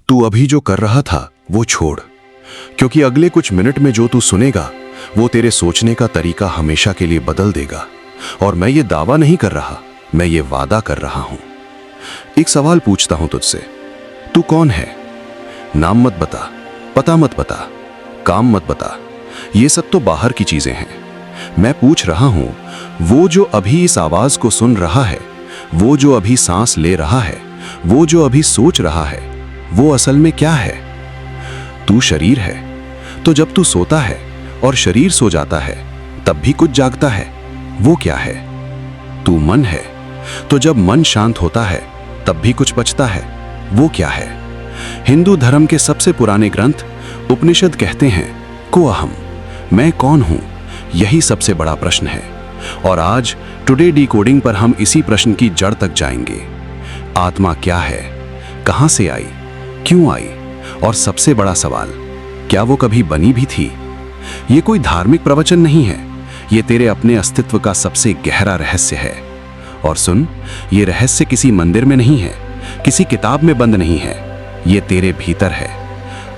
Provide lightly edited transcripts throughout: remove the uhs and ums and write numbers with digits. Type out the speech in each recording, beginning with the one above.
तू अभी जो कर रहा था वो छोड़, क्योंकि अगले कुछ मिनट में जो तू सुनेगा वो तेरे सोचने का तरीका हमेशा के लिए बदल देगा। और मैं ये दावा नहीं कर रहा, मैं ये वादा कर रहा हूं। एक सवाल पूछता हूं तुझसे, तू कौन है? नाम मत बता, पता मत बता, काम मत बता, ये सब तो बाहर की चीजें हैं। मैं पूछ रहा हूं, वो जो अभी इस आवाज को सुन रहा है, वो जो अभी सांस ले रहा है, वो जो अभी सोच रहा है, वो असल में क्या है? तू शरीर है, तो जब तू सोता है और शरीर सो जाता है तब भी कुछ जागता है, वो क्या है? तू मन है, तो जब मन शांत होता है तब भी कुछ बचता है, वो क्या है? हिंदू धर्म के सबसे पुराने ग्रंथ उपनिषद कहते हैं को अहम, मैं कौन हूं? यही सबसे बड़ा प्रश्न है। और आज टुडे डिकोडिंग पर हम इसी प्रश्न की जड़ तक जाएंगे। आत्मा क्या है, कहां से आई, क्यों आई, और सबसे बड़ा सवाल, क्या वो कभी बनी भी थी? ये कोई धार्मिक प्रवचन नहीं है, ये तेरे अपने अस्तित्व का सबसे गहरा रहस्य है। और सुन, ये रहस्य किसी मंदिर में नहीं है, किसी किताब में बंद नहीं है, ये तेरे भीतर है।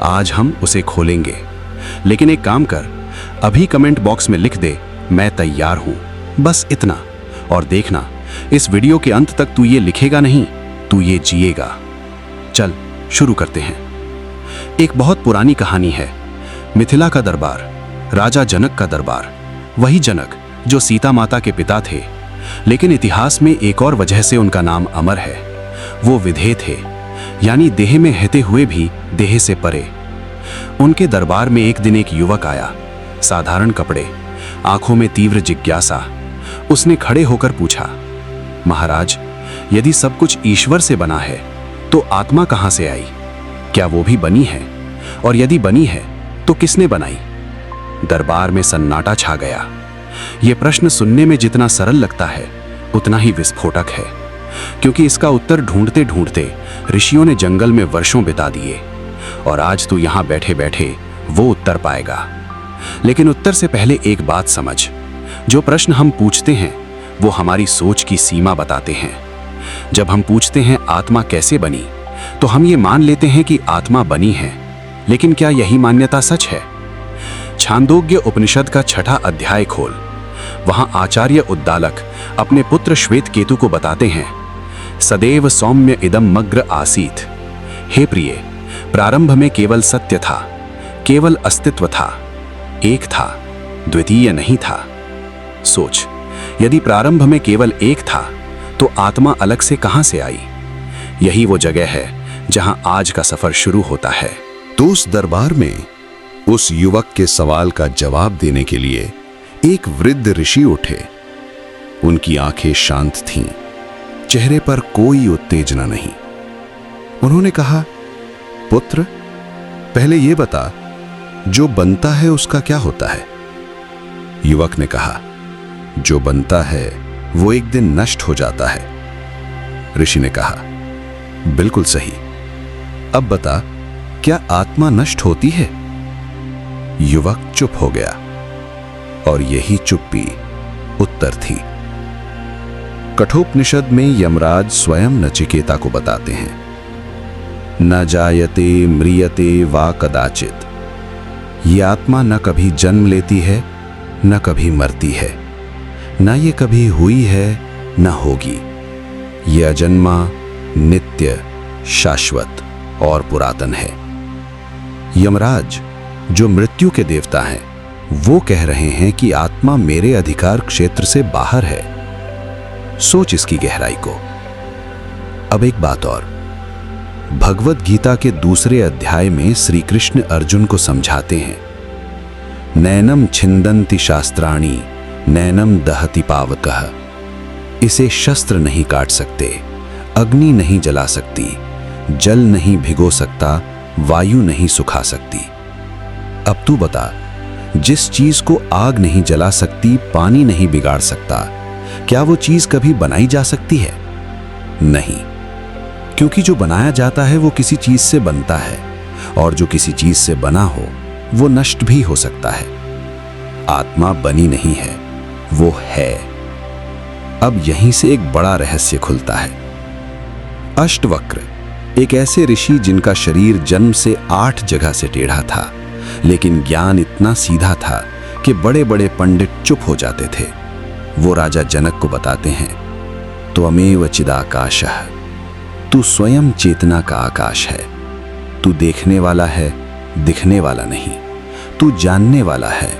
आज हम उसे खोलेंगे। लेकिन एक काम कर, अभी कमेंट बॉक्स में लिख दे, मैं तैयार हूं, बस इतना। और देखना, इस वीडियो के अंत तक तू ये लिखेगा नहीं, तू ये जिएगा। चल शुरू करते हैं। एक बहुत पुरानी कहानी है, मिथिला का दरबार, राजा जनक का दरबार। वही जनक जो सीता माता के पिता थे, लेकिन इतिहास में एक और वजह से उनका नाम अमर है। वो विधेय थे, यानी देह में रहते हुए भी देह से परे। उनके दरबार में एक दिन एक युवक आया, साधारण कपड़े, आंखों में तीव्र जिज्ञासा। उसने खड़े होकर पूछा, महाराज, यदि सब कुछ ईश्वर से बना है तो आत्मा कहां से आई? क्या वो भी बनी है? और यदि बनी है तो किसने बनाई? दरबार में सन्नाटा छा गया। यह प्रश्न सुनने में जितना सरल लगता है उतना ही विस्फोटक है, क्योंकि इसका उत्तर ढूंढते ढूंढते ऋषियों ने जंगल में वर्षों बिता दिए। और आज तू यहां बैठे बैठे वो उत्तर पाएगा। लेकिन उत्तर से पहले एक बात समझ, जो प्रश्न हम पूछते हैं वो हमारी सोच की सीमा बताते हैं। जब हम पूछते हैं आत्मा कैसे बनी, तो हम ये मान लेते हैं कि आत्मा बनी है। लेकिन क्या यही मान्यता सच है? छांदोग्य उपनिषद का 6ठा अध्याय खोल। वहां आचार्य उद्दालक अपने पुत्र श्वेत केतु को बताते हैं, सदैव सौम्य इदम मग्र आसीत। हे प्रिय, प्रारंभ में केवल सत्य था, केवल अस्तित्व था, एक था, द्वितीय नहीं था। सोच, यदि प्रारंभ में केवल एक था तो आत्मा अलग से कहां से आई? यही वो जगह है जहां आज का सफर शुरू होता है। तो उस दरबार में उस युवक के सवाल का जवाब देने के लिए एक वृद्ध ऋषि उठे। उनकी आंखें शांत थीं, चेहरे पर कोई उत्तेजना नहीं। उन्होंने कहा, पुत्र, पहले ये बता, जो बनता है उसका क्या होता है? युवक ने कहा, जो बनता है वो एक दिन नष्ट हो जाता है। ऋषि ने कहा, बिल्कुल सही। अब बता, क्या आत्मा नष्ट होती है? युवक चुप हो गया, और यही चुप्पी उत्तर थी। कठोपनिषद में यमराज स्वयं नचिकेता को बताते हैं, न जायते म्रियते वा कदाचित। ये आत्मा न कभी जन्म लेती है, न कभी मरती है, न ये कभी हुई है, न होगी। ये अजन्मा, नित्य, शाश्वत और पुरातन है। यमराज, जो मृत्यु के देवता हैं, वो कह रहे हैं कि आत्मा मेरे अधिकार क्षेत्र से बाहर है। सोच इसकी गहराई को। अब एक बात और, भगवत गीता के 2 अध्याय में श्री कृष्ण अर्जुन को समझाते हैं, नैनम छिंदन्ति शास्त्राणि नैनम दहति पावकः। इसे शस्त्र नहीं काट सकते, अग्नि नहीं जला सकती, जल नहीं भिगो सकता, वायु नहीं सुखा सकती। अब तू बता, जिस चीज को आग नहीं जला सकती, पानी नहीं बिगाड़ सकता, क्या वो चीज कभी बनाई जा सकती है? नहीं, क्योंकि जो बनाया जाता है वो किसी चीज से बनता है, और जो किसी चीज से बना हो वो नष्ट भी हो सकता है। आत्मा बनी नहीं है, वो है। अब यहीं से एक बड़ा रहस्य खुलता है। अष्टवक्र एक ऐसे ऋषि जिनका शरीर जन्म से 8 जगह से टेढ़ा था, लेकिन ज्ञान इतना सीधा था कि बड़े बड़े पंडित चुप हो जाते थे। वो राजा जनक को बताते हैं, त्वमेव चिदाकाशः, तू स्वयं चेतना का आकाश है। तू देखने वाला है, दिखने वाला नहीं। तू जानने वाला है,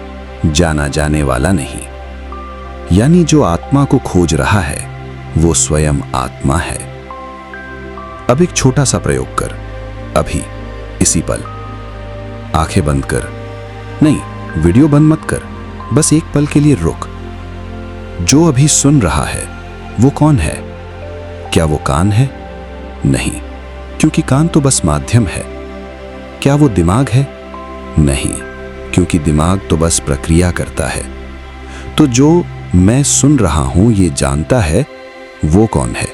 जाना जाने वाला नहीं। यानी जो आत्मा को खोज रहा है वो स्वयं आत्मा है। अब एक छोटा सा प्रयोग कर, अभी इसी पल। आंखें बंद कर, नहीं, वीडियो बंद मत कर, बस एक पल के लिए रुक। जो अभी सुन रहा है वो कौन है? क्या वो कान है? नहीं, क्योंकि कान तो बस माध्यम है। क्या वो दिमाग है? नहीं, क्योंकि दिमाग तो बस प्रक्रिया करता है। तो जो मैं सुन रहा हूं ये जानता है, वो कौन है?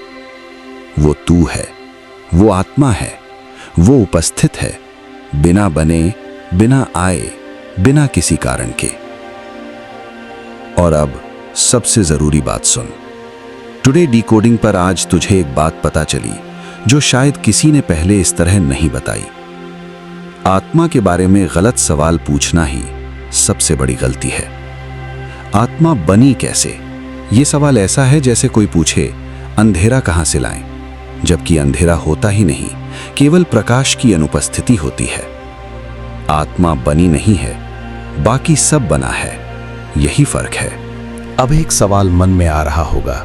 वो तू है, वो आत्मा है, वो उपस्थित है, बिना बने, बिना आए, बिना किसी कारण के। और अब सबसे जरूरी बात सुन। टुडे डिकोडिंग पर आज तुझे एक बात पता चली जो शायद किसी ने पहले इस तरह नहीं बताई। आत्मा के बारे में गलत सवाल पूछना ही सबसे बड़ी गलती है। आत्मा बनी कैसे? ये सवाल ऐसा है जैसे कोई पूछे अंधेरा कहां से लाएं, जबकि अंधेरा होता ही नहीं, केवल प्रकाश की अनुपस्थिति होती है। आत्मा बनी नहीं है, बाकी सब बना है, यही फर्क है। अब एक सवाल मन में आ रहा होगा,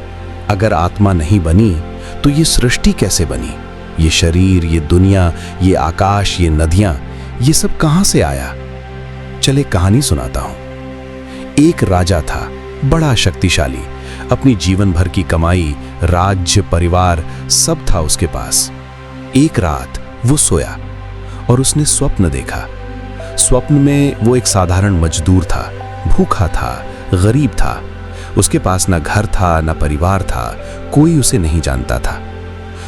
अगर आत्मा नहीं बनी तो ये सृष्टि कैसे बनी? ये शरीर, ये दुनिया, ये आकाश, ये नदियां, ये सब कहां से आया? चले कहानी सुनाता हूं। एक राजा था, बड़ा शक्तिशाली, अपनी जीवन भर की कमाई, राज्य, परिवार सब था उसके पास। एक रात वो सोया और उसने स्वप्न देखा। स्वप्न में वो एक साधारण मजदूर था, भूखा था, गरीब था। उसके पास ना घर था, ना परिवार था, कोई उसे नहीं जानता था।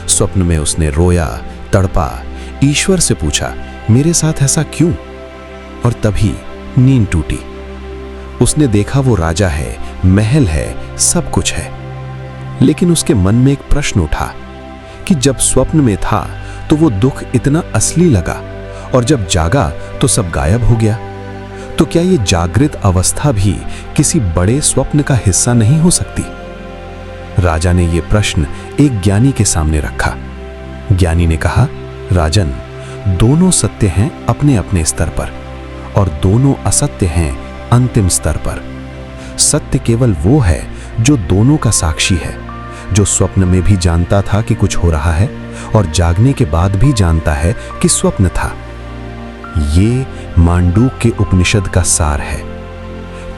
स्वप्न में उसने रोया, तड़पा, ईश्वर से पूछा, मेरे साथ ऐसा क्यों? और तभी नींद टूटी। उसने देखा वो राजा है, महल है, सब कुछ है। लेकिन उसके मन में एक प्रश्न उठा कि जब स्वप्न में था तो वो दुख इतना असली लगा, और जब जागा तो सब गायब हो गया। तो क्या ये जागृत अवस्था भी किसी बड़े स्वप्न का हिस्सा नहीं हो सकती? राजा ने ये प्रश्न एक ज्ञानी के सामने रखा। ज्ञानी ने कहा, राजन, दोनों सत्य हैं अपने अपने स्तर पर, और दोनों असत्य हैं अंतिम स्तर पर। सत्य केवल वो है जो दोनों का साक्षी है, जो स्वप्न में भी जानता था कि कुछ हो रहा है और जागने के बाद भी जानता है कि स्वप्न था। ये मांडूक के उपनिषद का सार है।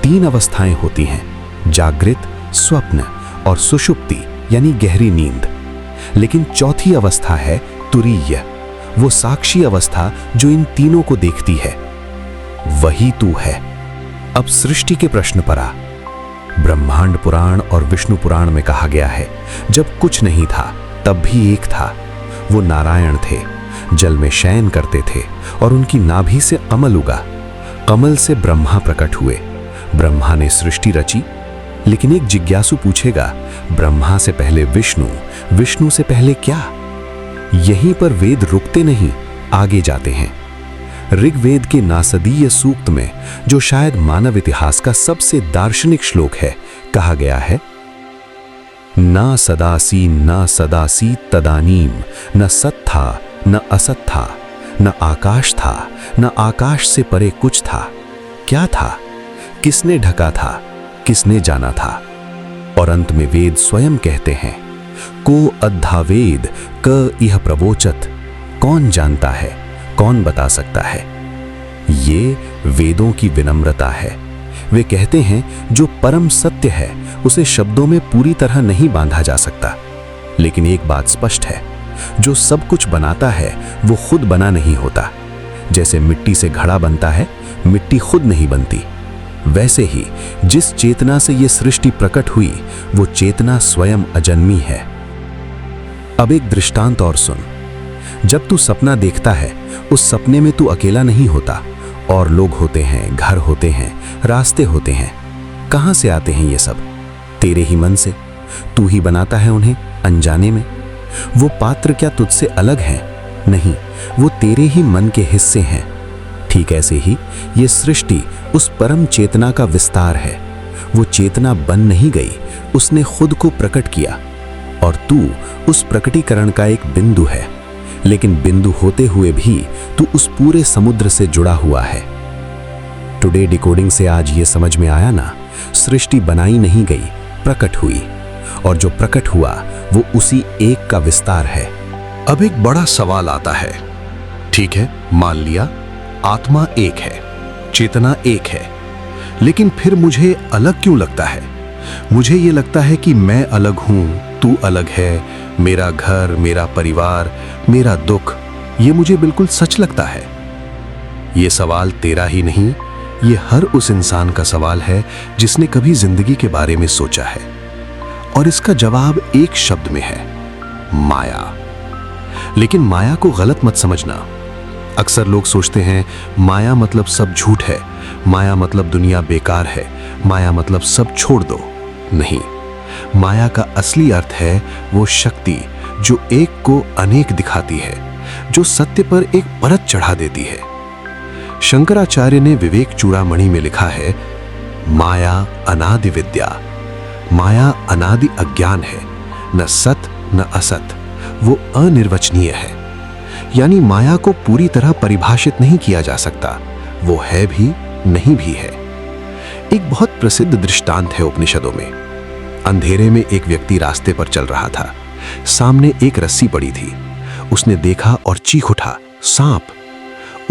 3 अवस्थाएं होती हैं, जागृत, स्वप्न और सुषुप्ति यानी गहरी नींद। लेकिन चौथी अवस्था है तुरीय, वो साक्षी अवस्था जो इन तीनों को देखती है। वही तू है। अब सृष्टि के प्रश्न पर आ। ब्रह्मांड पुराण और विष्णु पुराण में कहा गया है, जब कुछ नहीं था तब भी एक था। वो नारायण थे, जल में शयन करते थे और उनकी नाभि से कमल उगा। कमल से ब्रह्मा प्रकट हुए। ब्रह्मा ने सृष्टि रची। लेकिन एक जिज्ञासु पूछेगा, ब्रह्मा से पहले विष्णु, विष्णु से पहले क्या? यहीं पर वेद रुकते नहीं, आगे जाते हैं। ऋग्वेद के नासदीय सूक्त में, जो शायद मानव इतिहास का सबसे दार्शनिक श्लोक है, कहा गया है, ना सदासी तदानीम, न सत था न असत था, न आकाश था न आकाश से परे कुछ था। क्या था? किसने ढका था? किसने जाना था? और अंत में वेद स्वयं कहते हैं, को अद्धा वेद क इह प्रवोचत। कौन जानता है? कौन बता सकता है? ये वेदों की विनम्रता है। वे कहते हैं जो परम सत्य है उसे शब्दों में पूरी तरह नहीं बांधा जा सकता। लेकिन एक बात स्पष्ट है, जो सब कुछ बनाता है वो खुद बना नहीं होता। जैसे मिट्टी से घड़ा बनता है, मिट्टी खुद नहीं बनती। वैसे ही जिस चेतना से ये सृष्टि प्रकट हुई, वो चेतना स्वयं अजन्मी है। अब एक दृष्टांत और सुन। जब तू सपना देखता है, उस सपने में तू अकेला नहीं होता, और लोग होते हैं, घर होते हैं, रास्ते होते हैं। कहां से आते हैं ये सब? तेरे ही मन से। तू ही बनाता है उन्हें अनजाने में। वो पात्र क्या तुझसे अलग हैं? नहीं, वो तेरे ही मन के हिस्से हैं। ठीक ऐसे ही ये सृष्टि उस परम चेतना का विस्तार है। वो चेतना बन नहीं गई, उसने खुद को प्रकट किया और तू उस प्रकटीकरण का एक बिंदु है। लेकिन बिंदु होते हुए भी तू उस पूरे समुद्र से जुड़ा हुआ है। टुडे डिकोडिंग से आज ये समझ में आया ना, सृष्टि बनाई नहीं गई, प्रकट हुई, और जो प्रकट हुआ वो उसी एक का विस्तार है। अब एक बड़ा सवाल आता है। ठीक है, मान लिया आत्मा एक है, चेतना एक है, लेकिन फिर मुझे अलग क्यों लगता है? मुझे ये लगता है कि मैं अलग हूं, तू अलग है, मेरा घर, मेरा परिवार, मेरा दुख, ये मुझे बिल्कुल सच लगता है। ये सवाल तेरा ही नहीं, ये हर उस इंसान का सवाल है जिसने कभी जिंदगी के बारे में सोचा है। और इसका जवाब एक शब्द में है, माया। लेकिन माया को गलत मत समझना। अक्सर लोग सोचते हैं माया मतलब सब झूठ है, माया मतलब दुनिया बेकार है, माया मतलब सब छोड़ दो। नहीं, माया का असली अर्थ है वो शक्ति जो एक को अनेक दिखाती है, जो सत्य पर एक परत चढ़ा देती है। शंकराचार्य ने विवेक चूड़ामणि में लिखा है, माया अनादि विद्या, माया अनादि अज्ञान है, न सत न असत, वो अनिर्वचनीय है। यानी माया को पूरी तरह परिभाषित नहीं किया जा सकता, वो है भी नहीं भी है। एक बहुत प्रसिद्ध दृष्टांत है उपनिषदों में। अंधेरे में एक व्यक्ति रास्ते पर चल रहा था, सामने एक रस्सी पड़ी थी। उसने देखा और चीख उठा, सांप।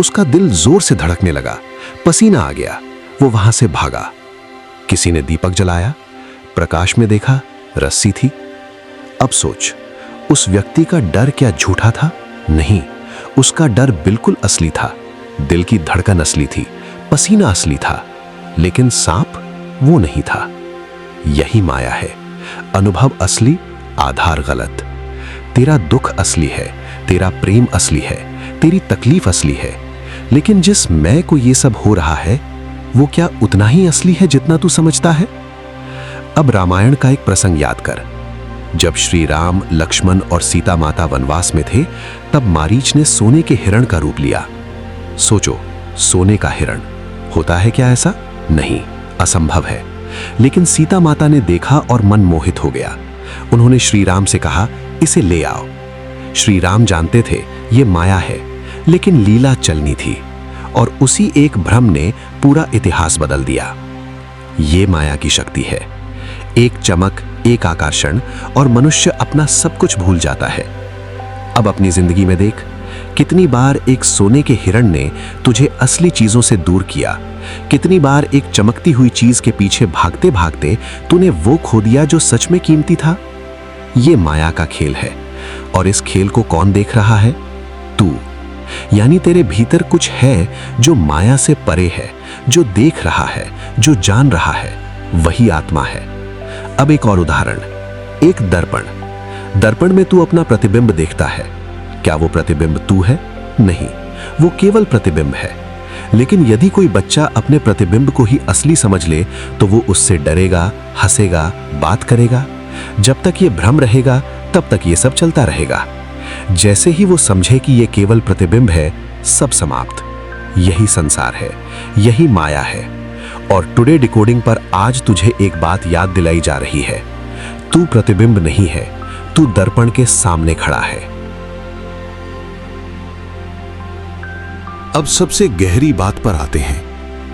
उसका दिल जोर से धड़कने लगा, पसीना आ गया, वो वहां से भागा। किसी ने दीपक जलाया, प्रकाश में देखा रस्सी थी। अब सोच, उस व्यक्ति का डर क्या झूठा था? नहीं, उसका डर बिल्कुल असली था। दिल की धड़कन असली थी, पसीना असली था, लेकिन सांप वो नहीं था। यही माया है, अनुभव असली, आधार गलत। तेरा दुख असली है, तेरा प्रेम असली है, तेरी तकलीफ असली है, लेकिन जिस मैं को ये सब हो रहा है वो क्या उतना ही असली है जितना तू समझता है? अब रामायण का एक प्रसंग याद कर। जब श्री राम, लक्ष्मण और सीता माता वनवास में थे, तब मारीच ने सोने के हिरण का रूप लिया। सोचो, सोने का हिरण होता है क्या ऐसा? नहीं, असंभव है। लेकिन सीता माता ने देखा और मन मोहित हो गया। उन्होंने श्री राम से कहा, इसे ले आओ। श्री राम जानते थे ये माया है, लेकिन लीला चलनी थी, और उसी एक भ्रम ने पूरा इतिहास बदल दिया। ये माया की शक्ति है, एक चमक, एक आकर्षण, और मनुष्य अपना सब कुछ भूल जाता है। अब अपनी जिंदगी में देख, कितनी बार एक सोने के हिरण ने तुझे असली चीजों से दूर किया। कितनी बार एक चमकती हुई चीज के पीछे भागते भागते तूने वो खो दिया जो सच में कीमती था। ये माया का खेल है, और इस खेल को कौन देख रहा है? तू। यानी तेरे भीतर कुछ है जो माया से परे है, जो देख रहा है, जो जान रहा है, वही आत्मा है। अब एक और उदाहरण, एक दर्पण। दर्पण में तू अपना प्रतिबिंब देखता है। क्या वो प्रतिबिंब तू है? नहीं, वो केवल प्रतिबिंब है। लेकिन यदि कोई बच्चा अपने प्रतिबिंब को ही असली समझ ले तो वो उससे डरेगा, हंसेगा, बात करेगा। जब तक ये भ्रम रहेगा तब तक ये सब चलता रहेगा। जैसे ही वो समझे कि ये केवल प्रतिबिंब है, सब समाप्त। यही संसार है, यही माया है। और टुडे डिकोडिंग पर आज तुझे एक बात याद दिलाई जा रही है, तू प्रतिबिंब नहीं है, तू दर्पण के सामने खड़ा है। अब सबसे गहरी बात पर आते हैं।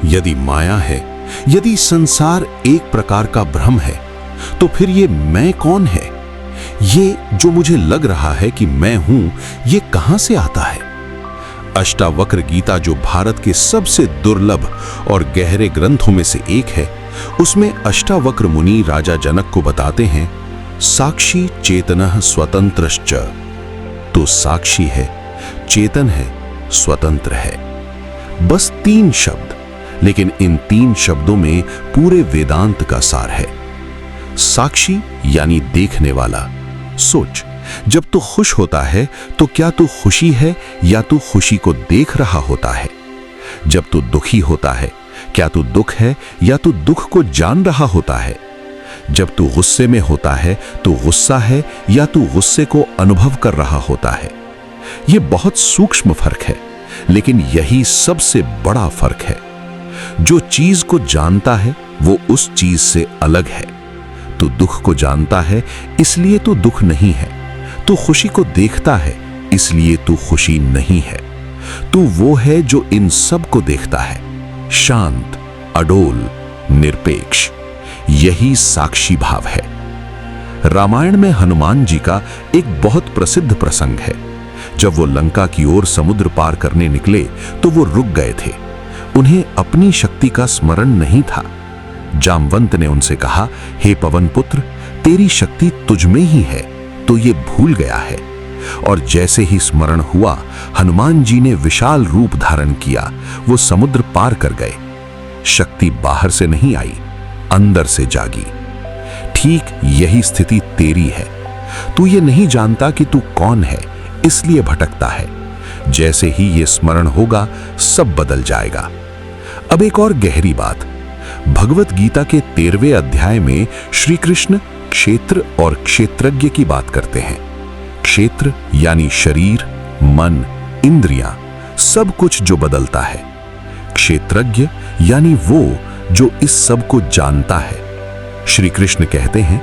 यदि माया है, यदि संसार एक प्रकार का भ्रम है, तो फिर ये मैं कौन है? ये जो मुझे लग रहा है कि मैं हूं, ये कहां से आता है? अष्टावक्र गीता, जो भारत के सबसे दुर्लभ और गहरे ग्रंथों में से एक है, उसमें अष्टावक्र मुनि राजा जनक को बताते हैं, साक्षी चेतनः स्वतंत्रश्च। तो साक्षी है, चेतन है, स्वतंत्र है। बस 3 शब्द, लेकिन इन 3 शब्दों में पूरे वेदांत का सार है। साक्षी यानी देखने वाला। सोच, जब तू खुश होता है तो क्या तू खुशी है या तू खुशी को देख रहा होता है? जब तू दुखी होता है, क्या तू दुख है या तू दुख को जान रहा होता है? जब तू गुस्से में होता है तो गुस्सा है या तू गुस्से को अनुभव कर रहा होता है? ये बहुत सूक्ष्म फर्क है, लेकिन यही सबसे बड़ा फर्क है। जो चीज को जानता है वो उस चीज से अलग है। तू दुख को जानता है इसलिए तू दुख नहीं है। तू खुशी को देखता है इसलिए तू खुशी नहीं है। तू वो है जो इन सब को देखता है, शांत, अडोल, निरपेक्ष। यही साक्षी भाव है। रामायण में हनुमान जी का एक बहुत प्रसिद्ध प्रसंग है। जब वो लंका की ओर समुद्र पार करने निकले तो वो रुक गए थे। उन्हें अपनी शक्ति का स्मरण नहीं था। जामवंत ने उनसे कहा, हे पवन पुत्र, तेरी शक्ति तुझ में ही है, तो ये भूल गया है। और जैसे ही स्मरण हुआ, हनुमान जी ने विशाल रूप धारण किया। वो समुद्र पार कर गए। शक्ति बाहर से नहीं आई, अंदर से जागी। ठीक यही स्थिति तेरी है। तू ये नहीं जानता कि तू कौन है, इसलिए भटकता है। जैसे ही ये स्मरण होगा, सब बदल जाएगा। अब एक और गहरी बात। भगवत गीता के 13वें अध्याय में श्री कृष्ण क्षेत्र और क्षेत्रज्ञ की बात करते हैं। क्षेत्र यानी शरीर, मन, इंद्रियां, सब कुछ जो बदलता है। क्षेत्रज्ञ यानी वो जो इस सब को जानता है। श्री कृष्ण कहते हैं,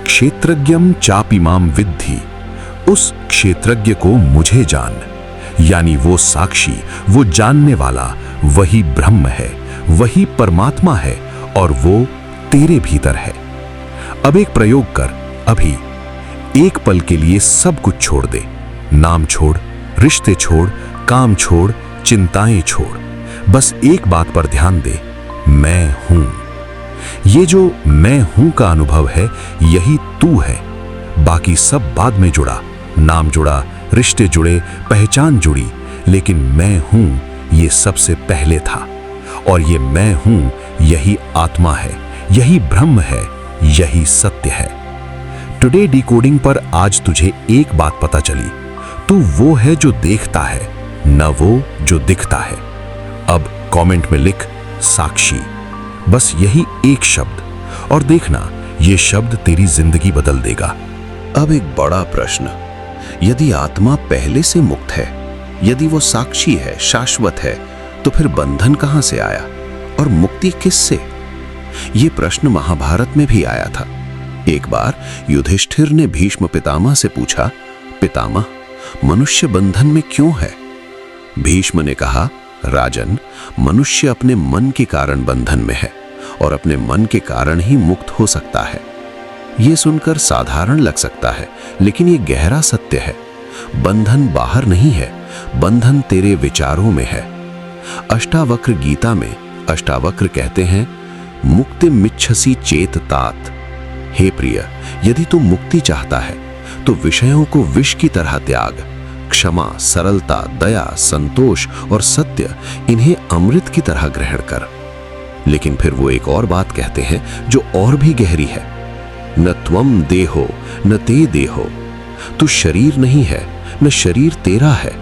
क्षेत्रज्ञम चापिमाम विद्धि, उस क्षेत्रज्ञ को मुझे जान। यानी वो साक्षी, वो जानने वाला, वही ब्रह्म है, वही परमात्मा है और वो तेरे भीतर है। अब एक प्रयोग कर, अभी एक पल के लिए सब कुछ छोड़ दे। नाम छोड़, रिश्ते छोड़, काम छोड़, चिंताएं छोड़। बस एक बात पर ध्यान दे, मैं हूं। ये जो मैं हूं का अनुभव है, यही तू है। बाकी सब बाद में जुड़ा, नाम जुड़ा, रिश्ते जुड़े, पहचान जुड़ी, लेकिन मैं हूं ये सबसे पहले था। और ये मैं हूं, यही आत्मा है, यही ब्रह्म है, यही सत्य है। टुडे डिकोडिंग पर आज तुझे एक बात पता चली, तू वो है जो देखता है, न वो जो दिखता है। अब कमेंट में लिख साक्षी, बस यही एक शब्द, और देखना ये शब्द तेरी जिंदगी बदल देगा। अब एक बड़ा प्रश्न, यदि आत्मा पहले से मुक्त है, यदि वो साक्षी है, शाश्वत है, तो फिर बंधन कहां से आया और मुक्ति किससे? ये प्रश्न महाभारत में भी आया था। एक बार युधिष्ठिर ने भीष्म पितामह से पूछा, पितामह, मनुष्य बंधन में क्यों है? भीष्म ने कहा, राजन, मनुष्य अपने मन के कारण बंधन में है और अपने मन के कारण ही मुक्त हो सकता है। यह सुनकर साधारण लग सकता है, लेकिन यह गहरा सत्य है। बंधन बाहर नहीं है, बंधन तेरे विचारों में है। अष्टावक्र गीता में अष्टावक्र कहते हैं, मुक्ति मिच्छसि चेत तात। हे प्रिय, यदि तू मुक्ति चाहता है तो विषयों को विष की तरह त्याग। क्षमा, सरलता, दया, संतोष और सत्य, इन्हें अमृत की तरह ग्रहण कर। लेकिन फिर वो एक और बात कहते हैं जो और भी गहरी है, न त्वम देहो न ते देहो। तू शरीर नहीं है, न शरीर तेरा है।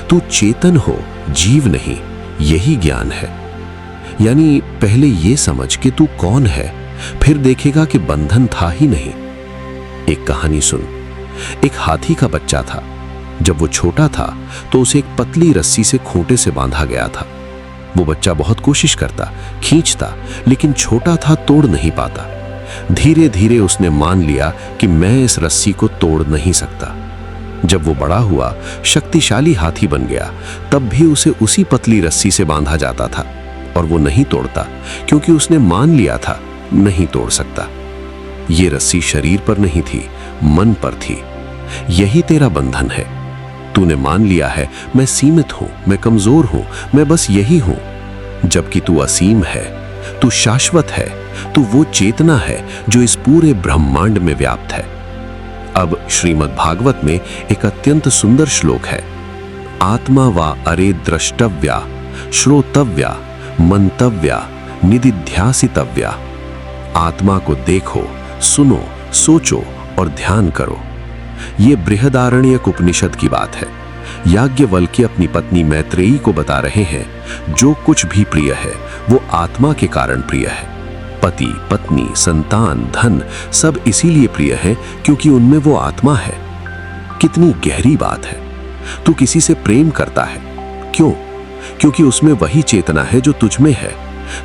तू चेतन हो, जीव नहीं। यही ज्ञान है। यानी पहले ये समझ कि तू कौन है, फिर देखेगा कि बंधन था ही नहीं। एक कहानी सुन। एक हाथी का बच्चा था। जब वो छोटा था तो उसे एक पतली रस्सी से खूंटे से बांधा गया था। वो बच्चा बहुत कोशिश करता, खींचता, लेकिन छोटा था, तोड़ नहीं पाता। धीरे धीरे उसने मान लिया कि मैं इस रस्सी को तोड़ नहीं सकता। जब वो बड़ा हुआ, शक्तिशाली हाथी बन गया, तब भी उसे उसी पतली रस्सी से बांधा जाता था और वो नहीं तोड़ता, क्योंकि उसने मान लिया था नहीं तोड़ सकता। ये रस्सी शरीर पर नहीं थी, मन पर थी। यही तेरा बंधन है। तूने मान लिया है, मैं सीमित हूं, मैं कमजोर हूं, मैं बस यही हूं। जबकि तू असीम है, तू शाश्वत है, तू वो चेतना है जो इस पूरे ब्रह्मांड में व्याप्त है। अब श्रीमद् भागवत में एक अत्यंत सुंदर श्लोक है, आत्मा वा अरे द्रष्टव्या श्रोतव्या मंतव्या निदिध्यासितव्या। आत्मा को देखो, सुनो, सोचो और ध्यान करो। ये बृहदारण्यक उपनिषद की बात है। याज्ञवल्क्य अपनी पत्नी मैत्रेयी को बता रहे हैं, जो कुछ भी प्रिय है वो आत्मा के कारण प्रिय है। पति, पत्नी, संतान, धन सब इसीलिए प्रिय है क्योंकि उनमें वो आत्मा है। कितनी गहरी बात है। तू किसी से प्रेम करता है। क्यों? क्योंकि उसमें वही चेतना है जो तुझ में है।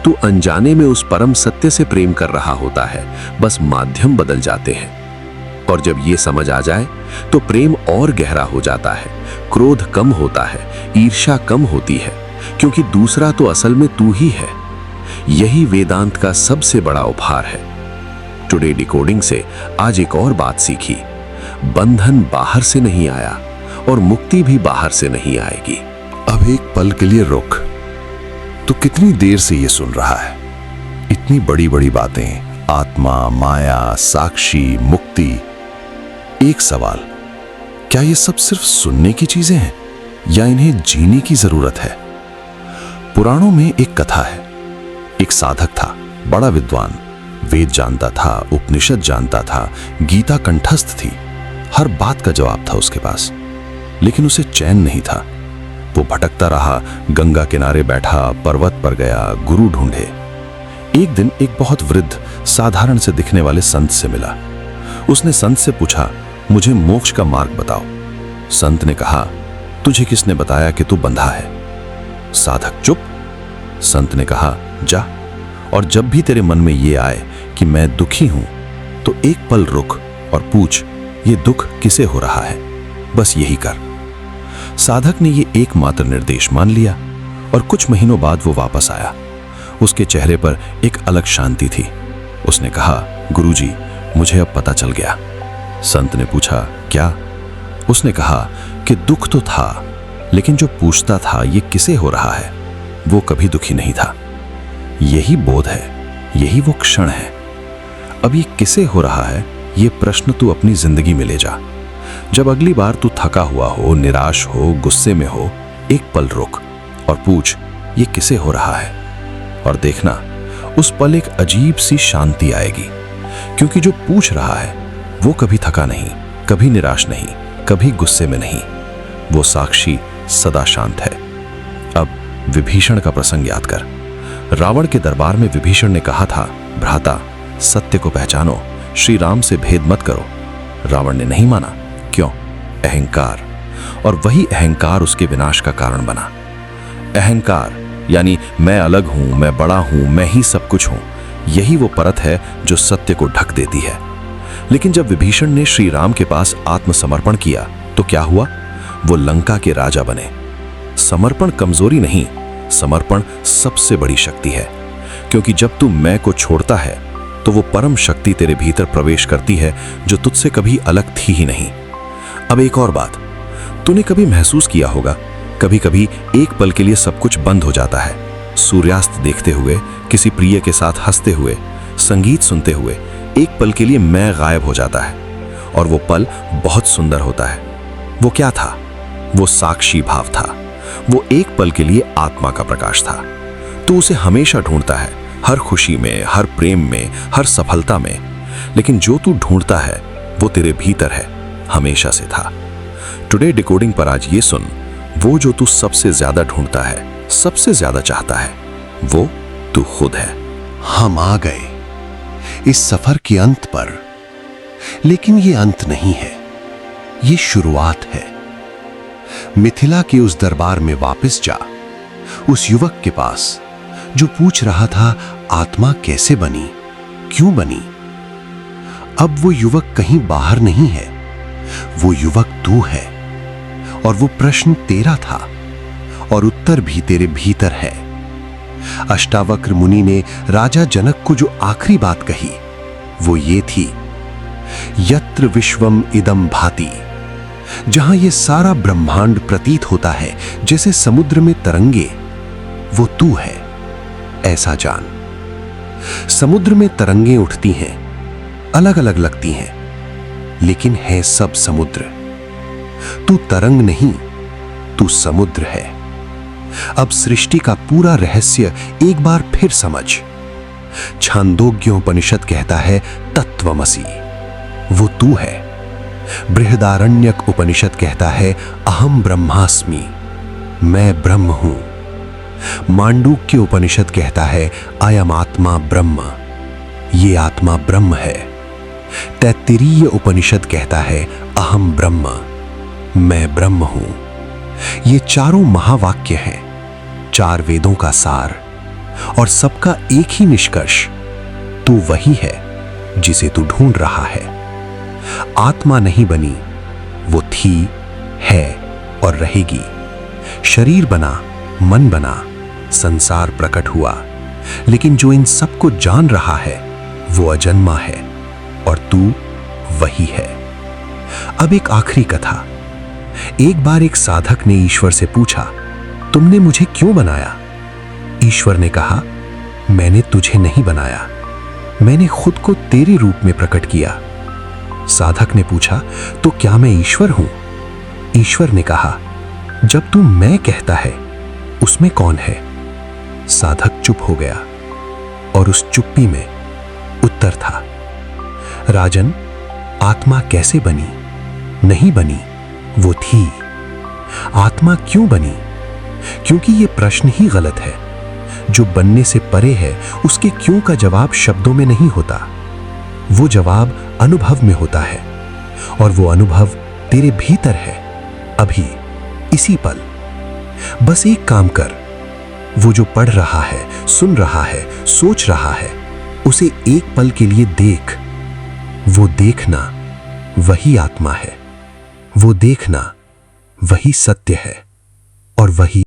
तू अनजाने में उस परम सत्य से प्रेम कर रहा होता है, बस माध्यम बदल जाते हैं। और जब ये समझ आ जाए तो प्रेम और गहरा हो जाता है, क्रोध कम होता है, ईर्ष्या कम होती है, क्योंकि दूसरा तो असल में तू ही है। यही वेदांत का सबसे बड़ा उपहार है। टुडे डिकोडिंग से आज एक और बात सीखी। बंधन बाहर से नहीं आया और मुक्ति भी बाहर से नहीं आएगी। अब एक पल के लिए रुक। तू कितनी देर से ये सुन रहा है? इतनी बड़ी बड़ी बातें, आत्मा, माया, साक्षी, मुक्ति। एक सवाल, क्या ये सब सिर्फ सुनने की चीजें हैं या इन्हें जीने की जरूरत है? पुराणों में एक कथा है। एक साधक था, बड़ा विद्वान, वेद जानता था, उपनिषद जानता था, गीता कंठस्थ थी, हर बात का जवाब था उसके पास, लेकिन उसे चैन नहीं था। वो भटकता रहा, गंगा किनारे बैठा, पर्वत पर गया, गुरु ढूंढे। एक दिन एक बहुत वृद्ध, साधारण से दिखने वाले संत से मिला। उसने संत से पूछा, मुझे मोक्ष का मार्ग बताओ। संत ने कहा, तुझे किसने बताया कि तू बंधा है? साधक चुप। संत ने कहा, जा, और जब भी तेरे मन में ये आए कि मैं दुखी हूं, तो एक पल रुक और पूछ, ये दुख किसे हो रहा है? बस यही कर। साधक ने ये एकमात्र निर्देश मान लिया और कुछ महीनों बाद वो वापस आया। उसके चेहरे पर एक अलग शांति थी। उसने कहा, गुरुजी, मुझे अब पता चल गया। संत ने पूछा, क्या? उसने कहा कि दुख तो था, लेकिन जो पूछता था ये किसे हो रहा है, वो कभी दुखी नहीं था। यही बोध है, यही वो क्षण है। अब ये किसे हो रहा है, ये प्रश्न तू अपनी जिंदगी में ले जा। जब अगली बार तू थका हुआ हो, निराश हो, गुस्से में हो, एक पल रुक और पूछ, ये किसे हो रहा है? और देखना, उस पल एक अजीब सी शांति आएगी, क्योंकि जो पूछ रहा है वो कभी थका नहीं, कभी निराश नहीं, कभी गुस्से में नहीं। वो साक्षी सदा शांत है। अब विभीषण का प्रसंग याद कर। रावण के दरबार में विभीषण ने कहा था, भ्राता, सत्य को पहचानो, श्री राम से भेद मत करो। रावण ने नहीं माना। क्यों? अहंकार। और वही अहंकार उसके विनाश का कारण बना। अहंकार यानी मैं अलग हूं, मैं बड़ा हूं, मैं ही सब कुछ हूं, यही वो परत है जो सत्य को ढक देती है। लेकिन जब विभीषण ने श्री राम के पास आत्मसमर्पण किया तो क्या हुआ? वो लंका के राजा बने। समर्पण कमजोरी नहीं, समर्पण सबसे बड़ी शक्ति है, क्योंकि जब तू मैं को छोड़ता है तो वो परम शक्ति तेरे भीतर प्रवेश करती है जो तुझसे कभी अलग थी ही नहीं। अब एक और बात, तूने कभी महसूस किया होगा, कभी कभी एक पल के लिए सब कुछ बंद हो जाता है। सूर्यास्त देखते हुए, किसी प्रिय के साथ हंसते हुए, संगीत सुनते हुए एक पल के लिए मैं गायब हो जाता है, और वो पल बहुत सुंदर होता है। वो क्या था? वो साक्षी भाव था। वो एक पल के लिए आत्मा का प्रकाश था। तू उसे हमेशा ढूंढता है, हर खुशी में, हर प्रेम में, हर सफलता में, लेकिन जो तू ढूंढता है वो तेरे भीतर है, हमेशा से था। टुडे डिकोडिंग पर आज ये सुन, वो जो तू सबसे ज्यादा ढूंढता है, सबसे ज्यादा चाहता है, वो तू खुद है। हम आ गए इस सफर के अंत पर, लेकिन ये अंत नहीं है, ये शुरुआत है। मिथिला के उस दरबार में वापस जा, उस युवक के पास जो पूछ रहा था आत्मा कैसे बनी, क्यों बनी। अब वो युवक कहीं बाहर नहीं है, वो युवक तू है, और वो प्रश्न तेरा था और उत्तर भी तेरे भीतर है। अष्टावक्र मुनि ने राजा जनक को जो आखिरी बात कही वो ये थी, यत्र विश्वम इदम भाति, जहां ये सारा ब्रह्मांड प्रतीत होता है जैसे समुद्र में तरंगे, वो तू है, ऐसा जान। समुद्र में तरंगे उठती हैं, अलग अलग लगती हैं, लेकिन है सब समुद्र। तू तरंग नहीं, तू समुद्र है। अब सृष्टि का पूरा रहस्य एक बार फिर समझ। छांदोग्योपनिषद कहता है तत्वमसि, वो तू है। बृहदारण्यक उपनिषद कहता है अहम ब्रह्मास्मि, मैं ब्रह्म हूं। मांडूक्य उपनिषद कहता है अयम आत्मा ब्रह्म, ये आत्मा ब्रह्म है। तैत्तिरीय उपनिषद कहता है अहम ब्रह्म, मैं ब्रह्म हूं। ये चारों महावाक्य हैं, 4 वेदों का सार, और सबका एक ही निष्कर्ष, तू वही है जिसे तू ढूंढ रहा है। आत्मा नहीं बनी, वो थी, है और रहेगी। शरीर बना, मन बना, संसार प्रकट हुआ, लेकिन जो इन सबको जान रहा है वो अजन्मा है, और तू वही है। अब एक आखिरी कथा। एक बार एक साधक ने ईश्वर से पूछा, तुमने मुझे क्यों बनाया? ईश्वर ने कहा, मैंने तुझे नहीं बनाया, मैंने खुद को तेरे रूप में प्रकट किया। साधक ने पूछा, तो क्या मैं ईश्वर हूं? ईश्वर ने कहा, जब तू मैं कहता है उसमें कौन है? साधक चुप हो गया, और उस चुप्पी में उत्तर था, राजन, आत्मा कैसे बनी? नहीं बनी, वो थी। आत्मा क्यों बनी? क्योंकि ये प्रश्न ही गलत है। जो बनने से परे है, उसके क्यों का जवाब शब्दों में नहीं होता, वो जवाब अनुभव में होता है, और वो अनुभव तेरे भीतर है, अभी, इसी पल। बस एक काम कर, वो जो पढ़ रहा है, सुन रहा है, सोच रहा है, उसे एक पल के लिए देख। वो देखना वही आत्मा है, वो देखना वही सत्य है, और वही